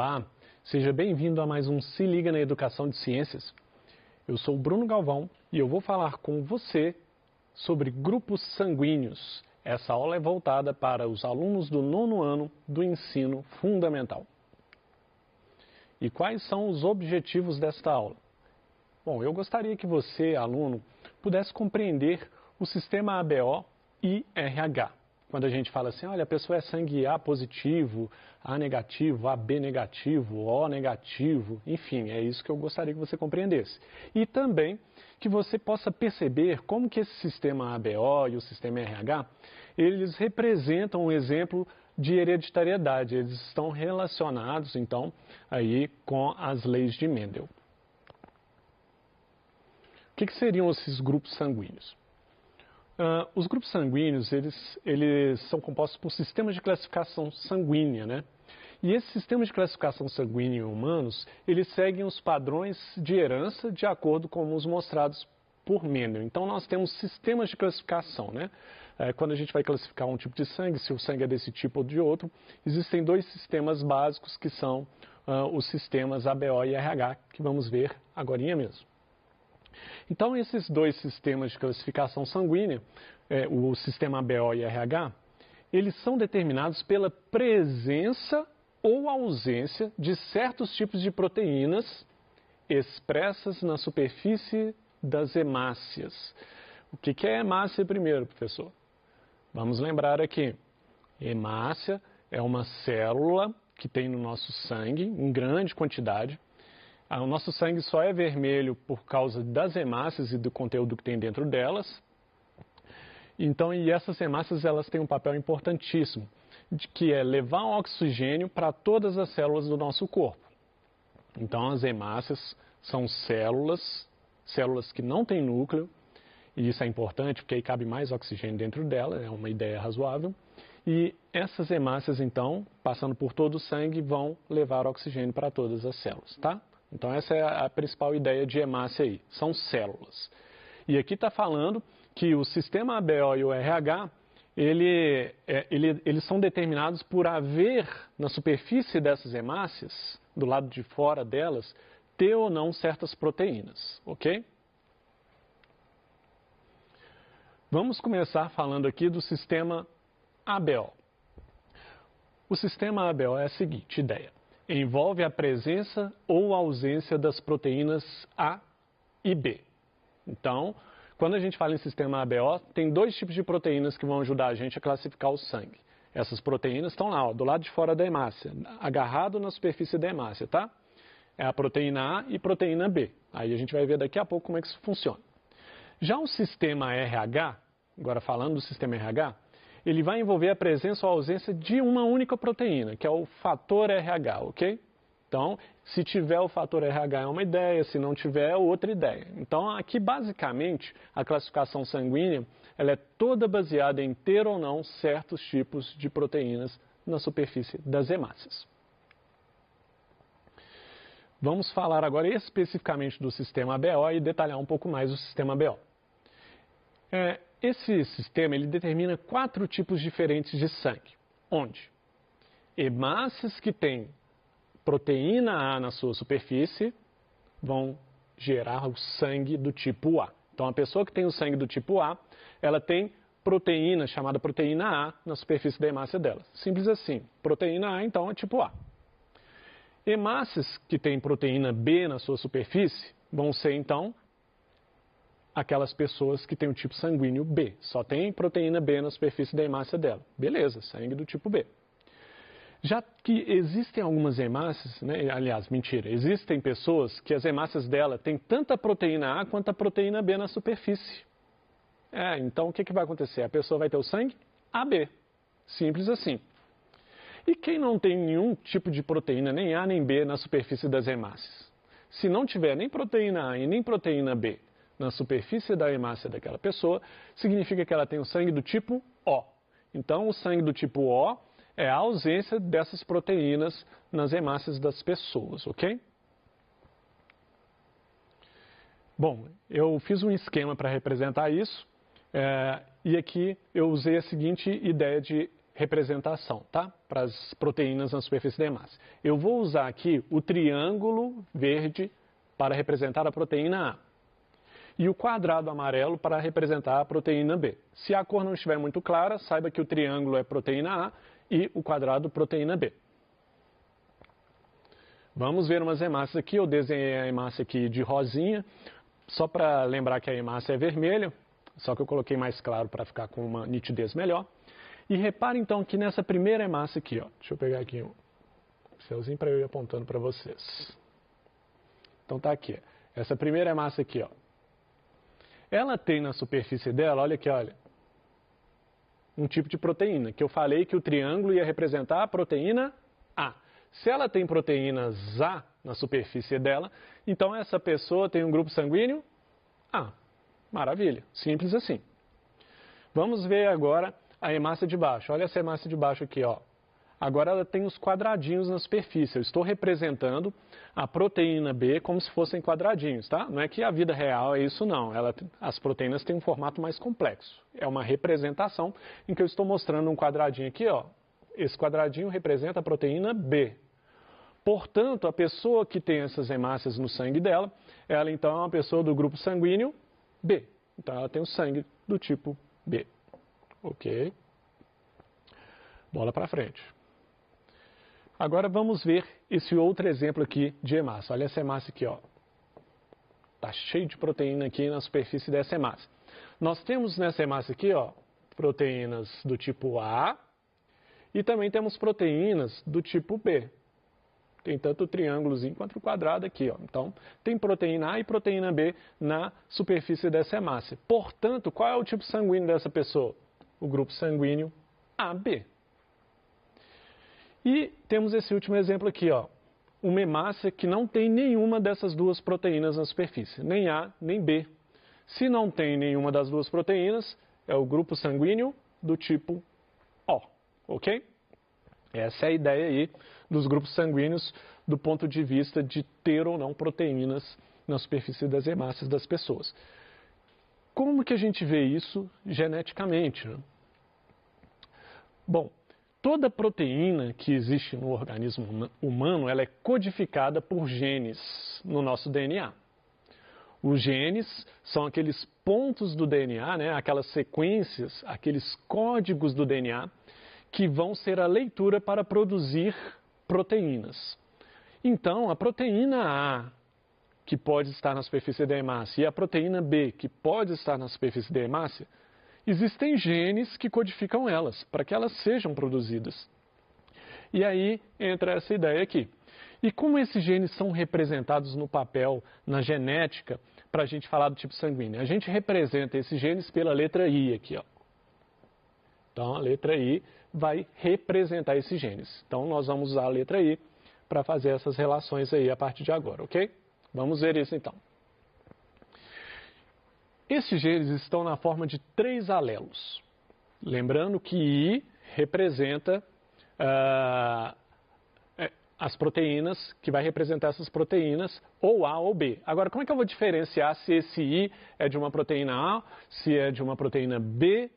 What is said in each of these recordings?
Olá, seja bem-vindo a mais um Se Liga na Educação de Ciências. Eu sou o Bruno Galvão e eu vou falar com você sobre grupos sanguíneos. Essa aula é voltada para os alunos do 9º ano do ensino fundamental. E quais são os objetivos desta aula? Bom, eu gostaria que você, aluno, pudesse compreender o sistema ABO e RH. Quando a gente fala assim, olha, a pessoa é sangue A positivo, A negativo, AB negativo, O negativo, enfim, é isso que eu gostaria que você compreendesse. E também que você possa perceber como que esse sistema ABO e o sistema RH, eles representam um exemplo de hereditariedade, eles estão relacionados, então, aí com as leis de Mendel. O que seriam esses grupos sanguíneos? Os grupos sanguíneos, eles são compostos por sistemas de classificação sanguínea, né? E esses sistemas de classificação sanguínea em humanos, eles seguem os padrões de herança de acordo com os mostrados por Mendel. Então, nós temos sistemas de classificação, né? Quando a gente vai classificar um tipo de sangue, se o sangue é desse tipo ou de outro, existem dois sistemas básicos que são os sistemas ABO e RH, que vamos ver agorinha mesmo. Então, esses dois sistemas de classificação sanguínea, o sistema ABO e RH, eles são determinados pela presença ou ausência de certos tipos de proteínas expressas na superfície das hemácias. O que é hemácia primeiro, professor? Vamos lembrar aqui. Hemácia é uma célula que tem no nosso sangue, em grande quantidade. O nosso sangue só é vermelho por causa das hemácias e do conteúdo que tem dentro delas. Então, e essas hemácias, elas têm um papel importantíssimo, que é levar o oxigênio para todas as células do nosso corpo. Então, as hemácias são células que não têm núcleo, e isso é importante porque aí cabe mais oxigênio dentro dela, é uma ideia razoável. E essas hemácias, então, passando por todo o sangue, vão levar oxigênio para todas as células, tá? Então essa é a principal ideia de hemácia aí, são células. E aqui está falando que o sistema ABO e o RH, eles são determinados por haver na superfície dessas hemácias, do lado de fora delas, ter ou não certas proteínas, ok? Vamos começar falando aqui do sistema ABO. O sistema ABO é a seguinte ideia. Envolve a presença ou ausência das proteínas A e B. Então, quando a gente fala em sistema ABO, tem dois tipos de proteínas que vão ajudar a gente a classificar o sangue. Essas proteínas estão lá, ó, do lado de fora da hemácia, agarrado na superfície da hemácia, tá? É a proteína A e proteína B. Aí a gente vai ver daqui a pouco como é que isso funciona. Já o sistema RH, agora falando do sistema RH, ele vai envolver a presença ou ausência de uma única proteína, que é o fator RH, ok? Então, se tiver o fator RH é uma ideia, se não tiver é outra ideia. Então, aqui basicamente, a classificação sanguínea, ela é toda baseada em ter ou não certos tipos de proteínas na superfície das hemácias. Vamos falar agora especificamente do sistema ABO e detalhar um pouco mais o sistema ABO. Esse sistema ele determina 4 tipos diferentes de sangue, onde hemácias que têm proteína A na sua superfície vão gerar o sangue do tipo A. Então, a pessoa que tem o sangue do tipo A, ela tem proteína chamada proteína A na superfície da hemácia dela. Simples assim. Proteína A, então, é tipo A. Hemácias que têm proteína B na sua superfície vão ser, então, aquelas pessoas que têm o tipo sanguíneo B. Só tem proteína B na superfície da hemácia dela. Beleza, sangue do tipo B. Já que existem algumas hemácias, né, aliás, mentira, existem pessoas que as hemácias dela têm tanta proteína A quanto a proteína B na superfície. Então o que vai acontecer? A pessoa vai ter o sangue AB. Simples assim. E quem não tem nenhum tipo de proteína, nem A nem B, na superfície das hemácias? Se não tiver nem proteína A e nem proteína B na superfície da hemácia daquela pessoa, significa que ela tem o sangue do tipo O. Então, o sangue do tipo O é a ausência dessas proteínas nas hemácias das pessoas, ok? Bom, eu fiz um esquema para representar isso, e aqui eu usei a seguinte ideia de representação, tá? Para as proteínas na superfície da hemácia. Eu vou usar aqui o triângulo verde para representar a proteína A e o quadrado amarelo para representar a proteína B. Se a cor não estiver muito clara, saiba que o triângulo é proteína A e o quadrado proteína B. Vamos ver umas hemácias aqui. Eu desenhei a hemácia aqui de rosinha, só para lembrar que a hemácia é vermelha, só que eu coloquei mais claro para ficar com uma nitidez melhor. E repare então que nessa primeira hemácia aqui, ó, deixa eu pegar aqui um pincelzinho para eu ir apontando para vocês. Então tá aqui, essa primeira hemácia aqui, ó. Ela tem na superfície dela, olha aqui, olha, um tipo de proteína, que eu falei que o triângulo ia representar a proteína A. Se ela tem proteínas A na superfície dela, então essa pessoa tem um grupo sanguíneo A. Maravilha, simples assim. Vamos ver agora a hemácia de baixo. Olha essa hemácia de baixo aqui, ó. Agora ela tem os quadradinhos na superfície. Eu estou representando a proteína B como se fossem quadradinhos, tá? Não é que a vida real é isso, não. As proteínas têm um formato mais complexo. É uma representação em que eu estou mostrando um quadradinho aqui, ó. Esse quadradinho representa a proteína B. Portanto, a pessoa que tem essas hemácias no sangue dela, ela então é uma pessoa do grupo sanguíneo B. Então ela tem o sangue do tipo B. Ok? Bola para frente. Agora vamos ver esse outro exemplo aqui de hemácia. Olha essa hemácia aqui, ó. Tá cheio de proteína aqui na superfície dessa hemácia. Nós temos nessa hemácia aqui, ó, proteínas do tipo A e também temos proteínas do tipo B. Tem tanto o triângulozinho quanto o quadrado aqui, ó. Então, tem proteína A e proteína B na superfície dessa hemácia. Portanto, qual é o tipo sanguíneo dessa pessoa? O grupo sanguíneo AB. E temos esse último exemplo aqui, ó. Uma hemácia que não tem nenhuma dessas duas proteínas na superfície, nem A nem B. Se não tem nenhuma das duas proteínas, é o grupo sanguíneo do tipo O, ok? Essa é a ideia aí dos grupos sanguíneos do ponto de vista de ter ou não proteínas na superfície das hemácias das pessoas. Como que a gente vê isso geneticamente, né? Bom, toda proteína que existe no organismo humano, ela é codificada por genes no nosso DNA. Os genes são aqueles pontos do DNA, né, aquelas sequências, aqueles códigos do DNA que vão ser a leitura para produzir proteínas. Então, a proteína A, que pode estar na superfície da hemácia, e a proteína B, que pode estar na superfície da hemácia, existem genes que codificam elas, para que elas sejam produzidas. E aí entra essa ideia aqui. E como esses genes são representados no papel, na genética, para a gente falar do tipo sanguíneo? A gente representa esses genes pela letra I aqui, ó. Então, a letra I vai representar esses genes. Então, nós vamos usar a letra I para fazer essas relações aí a partir de agora, ok? Vamos ver isso então. Esses genes estão na forma de 3 alelos. Lembrando que I representa as proteínas, que vai representar essas proteínas, ou A ou B. Agora, como é que eu vou diferenciar se esse I é de uma proteína A, se é de uma proteína B,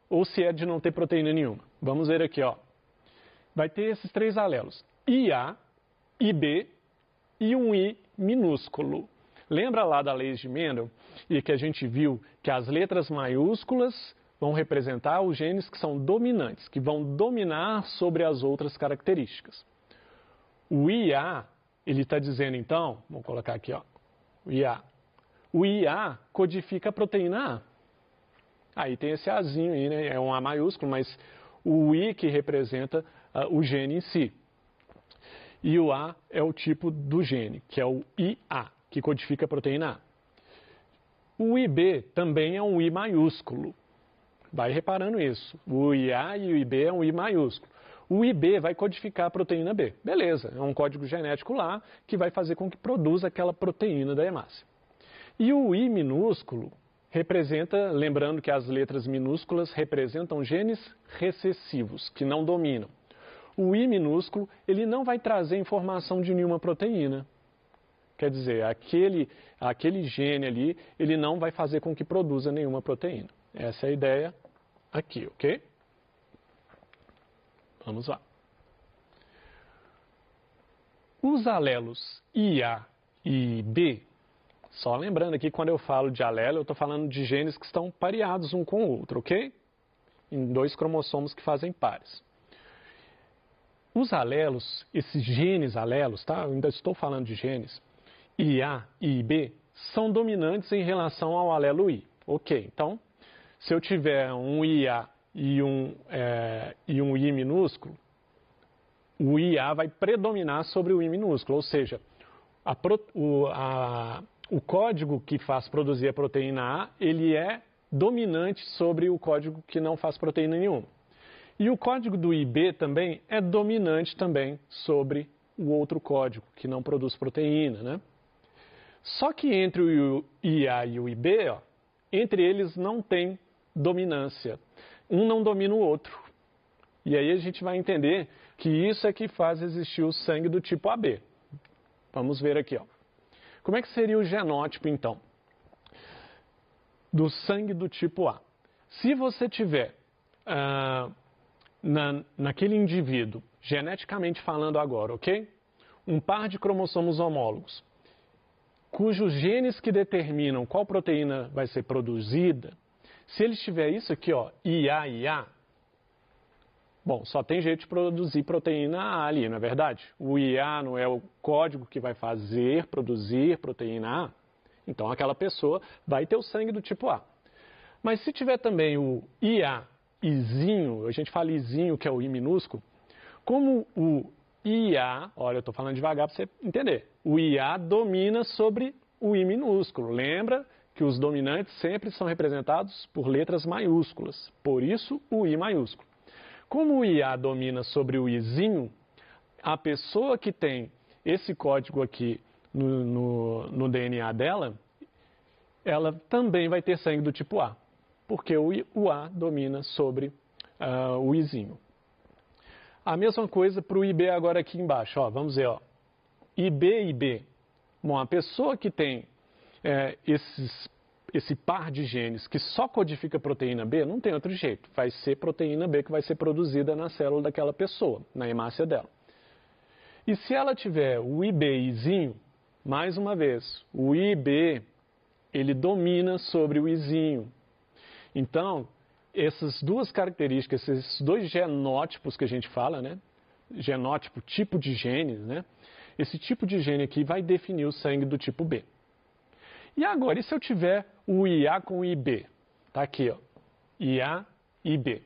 ou se é de não ter proteína nenhuma? Vamos ver aqui, ó. Vai ter esses 3 alelos, IA, IB e um I minúsculo. Lembra lá da lei de Mendel e que a gente viu que as letras maiúsculas vão representar os genes que são dominantes, que vão dominar sobre as outras características. O IA, ele está dizendo então, vamos colocar aqui, ó, o IA codifica a proteína A. Aí tem esse Azinho aí, né? É um A maiúsculo, mas o I que representa o gene em si. E o A é o tipo do gene, que é o IA, que codifica a proteína A. O IB também é um I maiúsculo. Vai reparando isso. O IA e o IB é um I maiúsculo. O IB vai codificar a proteína B. Beleza, é um código genético lá que vai fazer com que produza aquela proteína da hemácia. E o I minúsculo representa, lembrando que as letras minúsculas representam genes recessivos, que não dominam. O I minúsculo, ele não vai trazer informação de nenhuma proteína. Quer dizer, aquele gene ali, ele não vai fazer com que produza nenhuma proteína. Essa é a ideia aqui, ok? Vamos lá. Os alelos IA e B, só lembrando aqui, quando eu falo de alelo, eu estou falando de genes que estão pareados um com o outro, ok? Em 2 cromossomos que fazem pares. Os alelos, esses genes alelos, tá? Eu ainda estou falando de genes, IA e IB, são dominantes em relação ao alelo I. Ok, então, se eu tiver um IA e um I minúsculo, o IA vai predominar sobre o I minúsculo, ou seja, o código que faz produzir a proteína A, ele é dominante sobre o código que não faz proteína nenhuma. E o código do IB também é dominante também sobre o outro código, que não produz proteína, né? Só que entre o IA e o IB, ó, entre eles não tem dominância. Um não domina o outro. E aí a gente vai entender que isso é que faz existir o sangue do tipo AB. Vamos ver aqui, ó. Como é que seria o genótipo, então, do sangue do tipo A? Se você tiver naquele indivíduo, geneticamente falando agora, ok? Um par de cromossomos homólogos, cujos genes que determinam qual proteína vai ser produzida, se ele tiver isso aqui, ó, IA, bom, só tem jeito de produzir proteína A ali, não é verdade? O IA não é o código que vai fazer produzir proteína A, então aquela pessoa vai ter o sangue do tipo A. Mas se tiver também o IA, Izinho, a gente fala Izinho, que é o I minúsculo, como o IA, olha, eu estou falando devagar para você entender, o IA domina sobre o I minúsculo. Lembra que os dominantes sempre são representados por letras maiúsculas, por isso o I maiúsculo. Como o IA domina sobre o Izinho, a pessoa que tem esse código aqui no DNA dela, ela também vai ter sangue do tipo A, porque o A domina sobre o Izinho. A mesma coisa para o IB agora aqui embaixo, ó, vamos ver, ó, IB e IB. Bom, a pessoa que tem esse par de genes que só codifica proteína B, não tem outro jeito, vai ser proteína B que vai ser produzida na célula daquela pessoa, na hemácia dela. E se ela tiver o IBzinho, mais uma vez, o IB, ele domina sobre o Izinho. Então, essas duas características, esses 2 genótipos que a gente fala, né? Genótipo, tipo de genes, né? Esse tipo de gene aqui vai definir o sangue do tipo B. E agora, e se eu tiver o IA com o IB? Tá aqui, ó. IA e IB.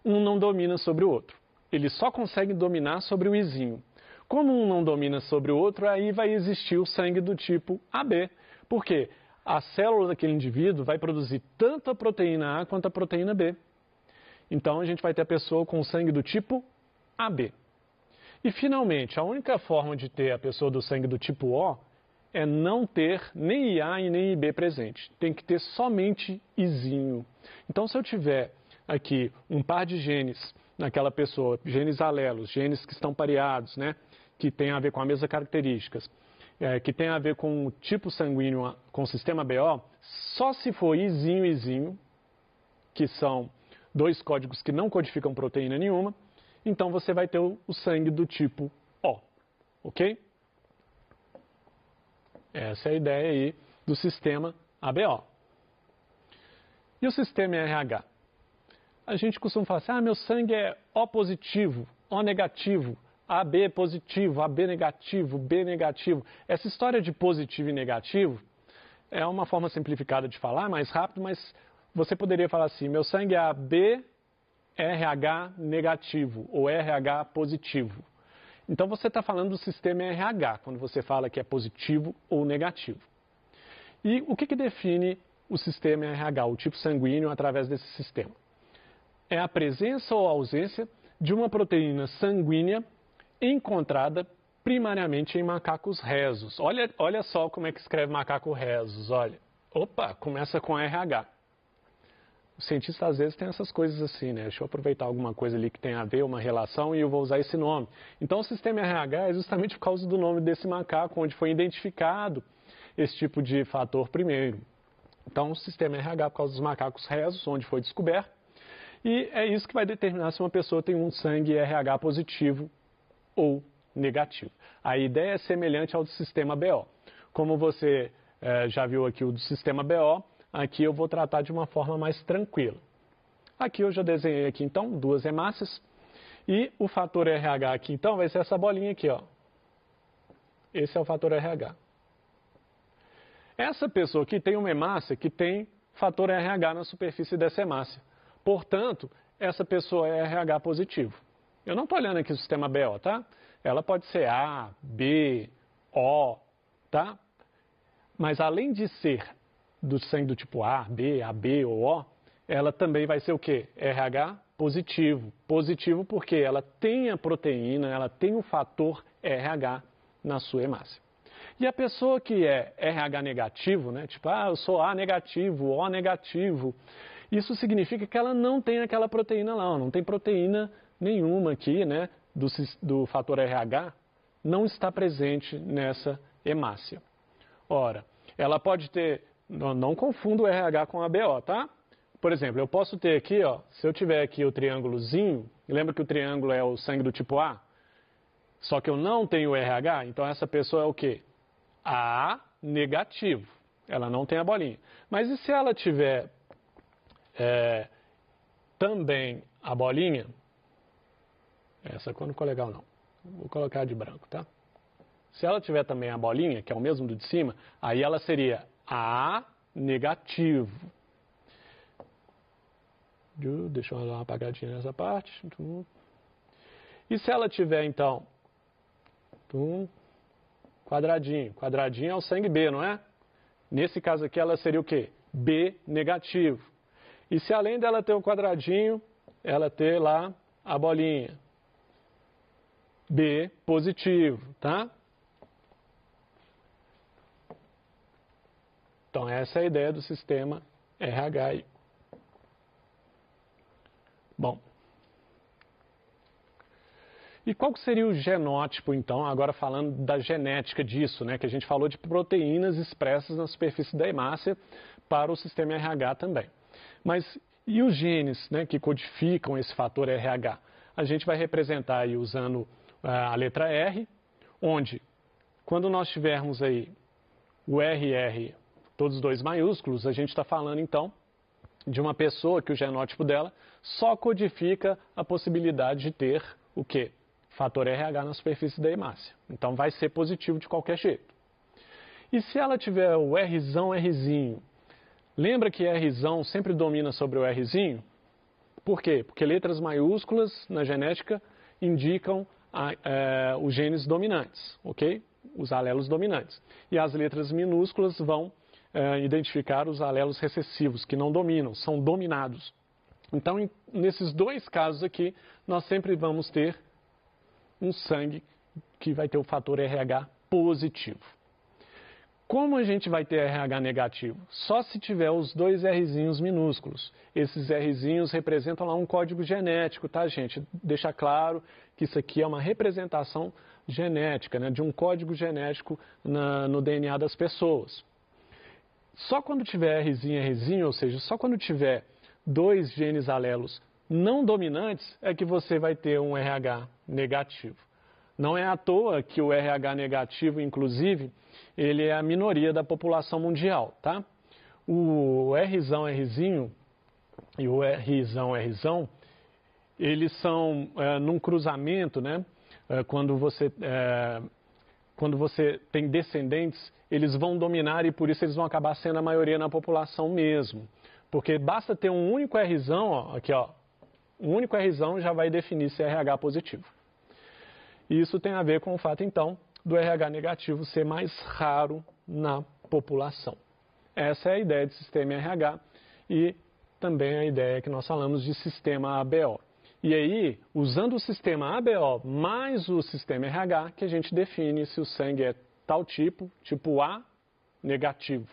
Um não domina sobre o outro. Ele só consegue dominar sobre o Izinho. Como um não domina sobre o outro, aí vai existir o sangue do tipo AB. Por quê? A célula daquele indivíduo vai produzir tanto a proteína A quanto a proteína B. Então, a gente vai ter a pessoa com sangue do tipo AB. E, finalmente, a única forma de ter a pessoa do sangue do tipo O é não ter nem IA e nem IB presente. Tem que ter somente Izinho. Então, se eu tiver aqui um par de genes naquela pessoa, genes alelos, genes que estão pareados, né, que tem a ver com as mesmas características, que tem a ver com o tipo sanguíneo, com o sistema BO, só se for Izinho e Izinho, que são 2 códigos que não codificam proteína nenhuma, então você vai ter o sangue do tipo O, ok? Essa é a ideia aí do sistema ABO. E o sistema RH? A gente costuma falar assim, meu sangue é O positivo, O negativo, AB positivo, AB negativo, B negativo. Essa história de positivo e negativo é uma forma simplificada de falar, mais rápido, mas você poderia falar assim, meu sangue é AB, RH negativo ou RH positivo. Então você está falando do sistema RH, quando você fala que é positivo ou negativo. E o que define o sistema RH, o tipo sanguíneo através desse sistema? É a presença ou ausência de uma proteína sanguínea encontrada primariamente em macacos rezos. Olha só como é que escreve macaco rezos, olha. Opa, começa com RH. O cientista às vezes tem essas coisas assim, né? Deixa eu aproveitar alguma coisa ali que tem a ver, uma relação, e eu vou usar esse nome. Então o sistema RH é justamente por causa do nome desse macaco, onde foi identificado esse tipo de fator primeiro. Então o sistema RH é por causa dos macacos rezos, onde foi descoberto. E é isso que vai determinar se uma pessoa tem um sangue RH positivo ou negativo. A ideia é semelhante ao do sistema BO. Como você já viu aqui o do sistema BO, aqui eu vou tratar de uma forma mais tranquila. Aqui eu já desenhei aqui então duas hemácias e o fator RH aqui então vai ser essa bolinha aqui, ó. Esse é o fator RH. Essa pessoa aqui tem uma hemácia que tem fator RH na superfície dessa hemácia. Portanto, essa pessoa é RH positivo. Eu não estou olhando aqui o sistema BO, tá? Ela pode ser A, B, O, tá? Mas além de ser do sangue do tipo A, B, AB ou O, ela também vai ser o quê? RH positivo. Positivo porque ela tem a proteína, ela tem o fator RH na sua hemácia. E a pessoa que é RH negativo, né? Tipo, eu sou A negativo, O negativo, isso significa que ela não tem aquela proteína lá, não tem proteína nenhuma aqui, né? Do fator RH, não está presente nessa hemácia. Ora, ela pode ter, não confunda o RH com a BO, tá? Por exemplo, eu posso ter aqui, ó, se eu tiver aqui o triângulozinho, lembra que o triângulo é o sangue do tipo A? Só que eu não tenho o RH, então essa pessoa é o quê? A negativo. Ela não tem a bolinha. Mas e se ela tiver também a bolinha? Essa cor não ficou legal não. Vou colocar de branco, tá? Se ela tiver também a bolinha, que é o mesmo do de cima, aí ela seria A negativo. Deixa eu dar uma apagadinha nessa parte. E se ela tiver, então, quadradinho. Quadradinho é o sangue B, não é? Nesse caso aqui, ela seria o quê? B negativo. E se além dela ter o quadradinho, ela ter lá a bolinha? B positivo, tá? Então, essa é a ideia do sistema RH. Bom. E qual que seria o genótipo, então, agora falando da genética disso, né? Que a gente falou de proteínas expressas na superfície da hemácia para o sistema RH também. Mas e os genes, né, que codificam esse fator RH? A gente vai representar aí usando a letra R, onde, quando nós tivermos aí o RR, todos os dois maiúsculos, a gente está falando, então, de uma pessoa que o genótipo dela só codifica a possibilidade de ter o quê? Fator RH na superfície da hemácia. Então, vai ser positivo de qualquer jeito. E se ela tiver o Rzinho, lembra que Rzão sempre domina sobre o Rzinho? Por quê? Porque letras maiúsculas na genética indicam os genes dominantes, ok? Os alelos dominantes. E as letras minúsculas vão identificar os alelos recessivos, que não dominam, são dominados. Então, nesses dois casos aqui, nós sempre vamos ter um sangue que vai ter o fator RH positivo. Como a gente vai ter RH negativo? Só se tiver os dois Rzinhos minúsculos. Esses Rzinhos representam lá um código genético, tá, gente? Deixa claro que isso aqui é uma representação genética, né, de um código genético no DNA das pessoas. Só quando tiver Rzinho, ou seja, só quando tiver dois genes alelos não dominantes, é que você vai ter um RH negativo. Não é à toa que o RH negativo, inclusive, ele é a minoria da população mundial, tá? O Rzinho e o Rzão, eles são num cruzamento, né? Quando você tem descendentes, eles vão dominar e por isso eles vão acabar sendo a maioria na população mesmo. Porque basta ter um único Rzão, ó, aqui ó, um único Rzão já vai definir se é RH positivo. E isso tem a ver com o fato, então, do RH negativo ser mais raro na população. Essa é a ideia de sistema RH e também a ideia que nós falamos de sistema ABO. E aí, usando o sistema ABO mais o sistema RH, que a gente define se o sangue é tal tipo, tipo A, negativo,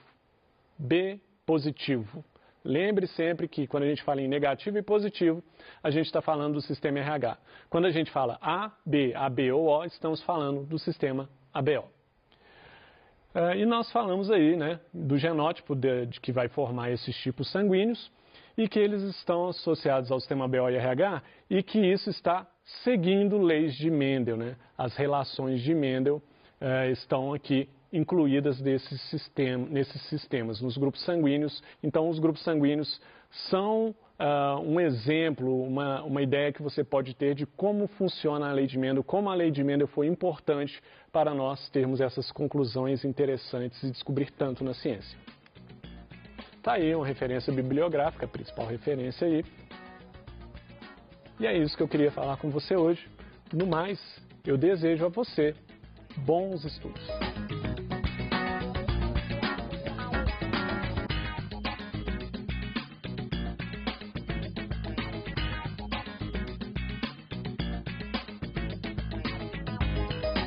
B, positivo. Lembre sempre que quando a gente fala em negativo e positivo, a gente está falando do sistema RH. Quando a gente fala A, B, AB ou O, estamos falando do sistema ABO. E nós falamos aí, né, do genótipo de que vai formar esses tipos sanguíneos. e que eles estão associados ao sistema BO e RH e que isso está seguindo leis de Mendel, né? As relações de Mendel estão aqui incluídas nesses sistemas, nos grupos sanguíneos. Então, os grupos sanguíneos são um exemplo, uma ideia que você pode ter de como funciona a lei de Mendel, como a lei de Mendel foi importante para nós termos essas conclusões interessantes e descobrir tanto na ciência. Está aí uma referência bibliográfica, a principal referência aí. E é isso que eu queria falar com você hoje. No mais, eu desejo a você bons estudos.